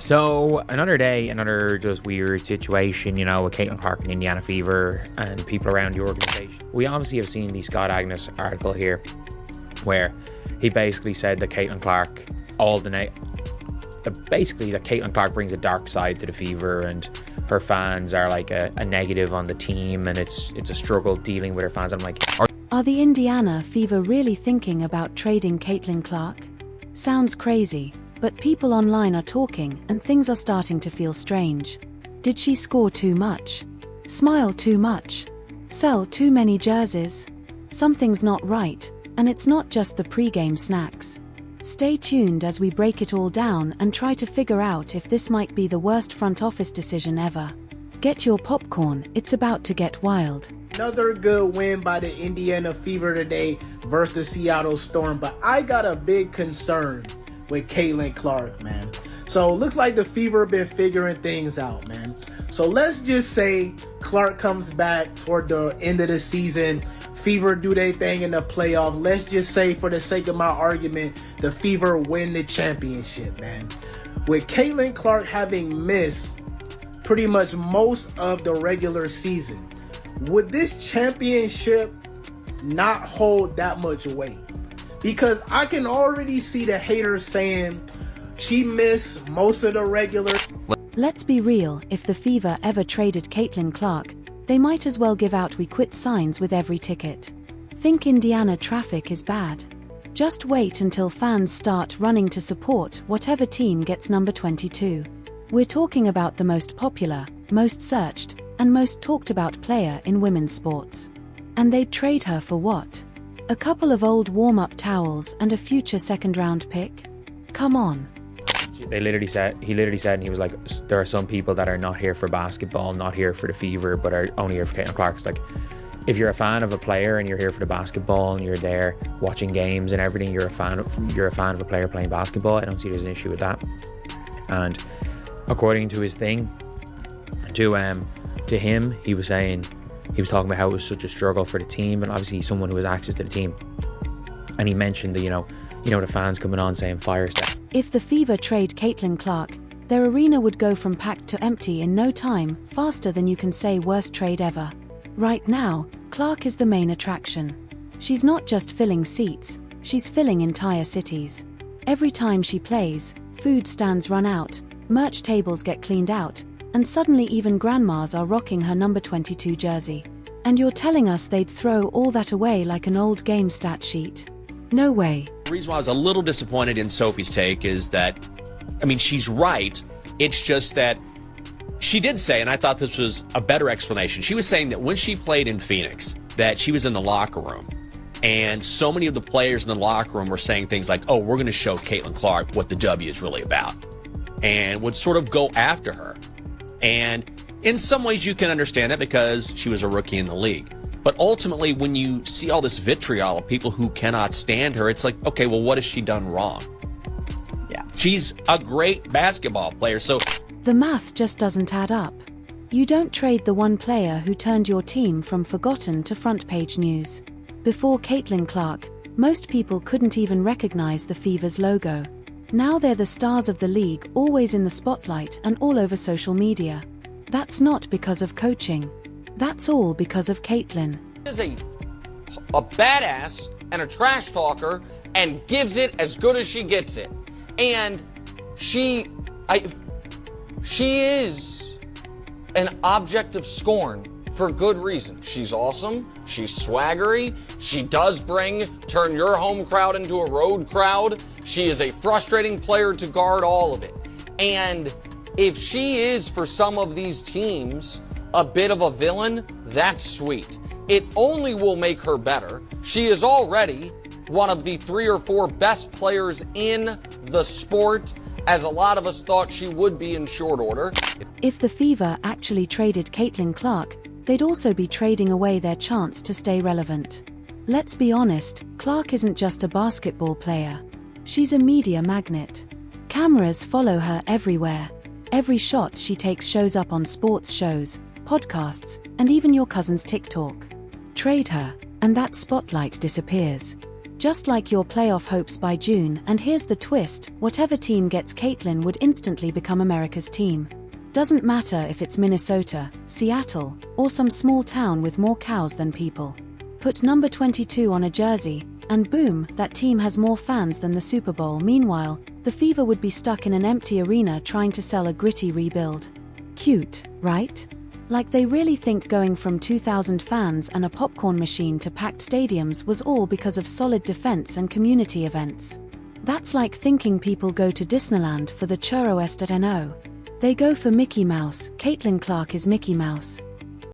So another day, another just weird situation, with Caitlin Clark and Indiana Fever and people around the organisation. We obviously have seen the Scott Agnes article here, where he basically said that Caitlin Clark, that Caitlin Clark brings a dark side to the Fever, and her fans are like a negative on the team, and it's a struggle dealing with her fans. I'm like, are the Indiana Fever really thinking about trading Caitlin Clark? Sounds crazy. But people online are talking and things are starting to feel strange. Did she score too much? Smile too much? Sell too many jerseys? Something's not right, and it's not just the pre-game snacks. Stay tuned as we break it all down and try to figure out if this might be the worst front office decision ever. Get your popcorn, it's about to get wild. Another good win by the Indiana Fever today versus the Seattle Storm, but I got a big concern with Caitlin Clark, man. So looks like the Fever been figuring things out, man. So let's just say Clark comes back toward the end of the season. Fever do their thing in the playoff. Let's just say, for the sake of my argument, the Fever win the championship, man. With Caitlin Clark having missed pretty much most of the regular season, would this championship not hold that much weight? Because I can already see the haters saying she missed most of the regular. Let's be real, if the Fever ever traded Caitlin Clark, they might as well give out "we quit" signs with every ticket. Think Indiana traffic is bad? Just wait until fans start running to support whatever team gets number 22. We're talking about the most popular, most searched, and most talked about player in women's sports. And they'd trade her for what? A couple of old warm-up towels and a future second-round pick? Come on. he literally said, and he was like, there are some people that are not here for basketball, not here for the Fever, but are only here for Caitlin Clark. It's like, if you're a fan of a player and you're here for the basketball and you're there watching games and everything, you're a fan of a player playing basketball. I don't see there's an issue with that. And according to his thing, to him, he was talking about how it was such a struggle for the team, and obviously someone who has access to the team. And he mentioned that, the fans coming on saying fire stuff. If the Fever trade Caitlin Clark, their arena would go from packed to empty in no time, faster than you can say worst trade ever. Right now, Clark is the main attraction. She's not just filling seats, she's filling entire cities. Every time she plays, food stands run out, merch tables get cleaned out, and suddenly even grandmas are rocking her number 22 jersey. And you're telling us they'd throw all that away like an old game stat sheet? No way. The reason why I was a little disappointed in Sophie's take is that, she's right. It's just that she did say, and I thought this was a better explanation, she was saying that when she played in Phoenix, that she was in the locker room, and so many of the players in the locker room were saying things like, oh, we're going to show Caitlin Clark what the W is really about, and would sort of go after her. And in some ways you can understand that because she was a rookie in the league. But ultimately, when you see all this vitriol of people who cannot stand her, it's like, okay, well, what has she done wrong? Yeah, she's a great basketball player, so the math just doesn't add up. You don't trade the one player who turned your team from forgotten to front-page news. Before Caitlin Clark, most people couldn't even recognize the Fever's logo. Now they're the stars of the league, always in the spotlight and all over social media. That's not because of coaching. That's all because of Caitlin. Is a badass and a trash talker and gives it as good as she gets it. And she is an object of scorn for good reason. She's awesome. She's swaggery. She does turn your home crowd into a road crowd. She is a frustrating player to guard, all of it. And if she is, for some of these teams, a bit of a villain, that's sweet. It only will make her better. She is already one of the 3 or 4 best players in the sport, as a lot of us thought she would be in short order. If the Fever actually traded Caitlin Clark, they'd also be trading away their chance to stay relevant. Let's be honest, Clark isn't just a basketball player. She's a media magnet. Cameras follow her everywhere. Every shot she takes shows up on sports shows, podcasts, and even your cousin's TikTok. Trade her, and that spotlight disappears. Just like your playoff hopes by June, and here's the twist, whatever team gets Caitlyn would instantly become America's team. Doesn't matter if it's Minnesota, Seattle, or some small town with more cows than people. Put number 22 on a jersey, and boom, that team has more fans than the Super Bowl. Meanwhile, the Fever would be stuck in an empty arena trying to sell a gritty rebuild. Cute, right? Like they really think going from 2,000 fans and a popcorn machine to packed stadiums was all because of solid defense and community events. That's like thinking people go to Disneyland for the churro est at no. They go for Mickey Mouse. Caitlyn Clark is Mickey Mouse.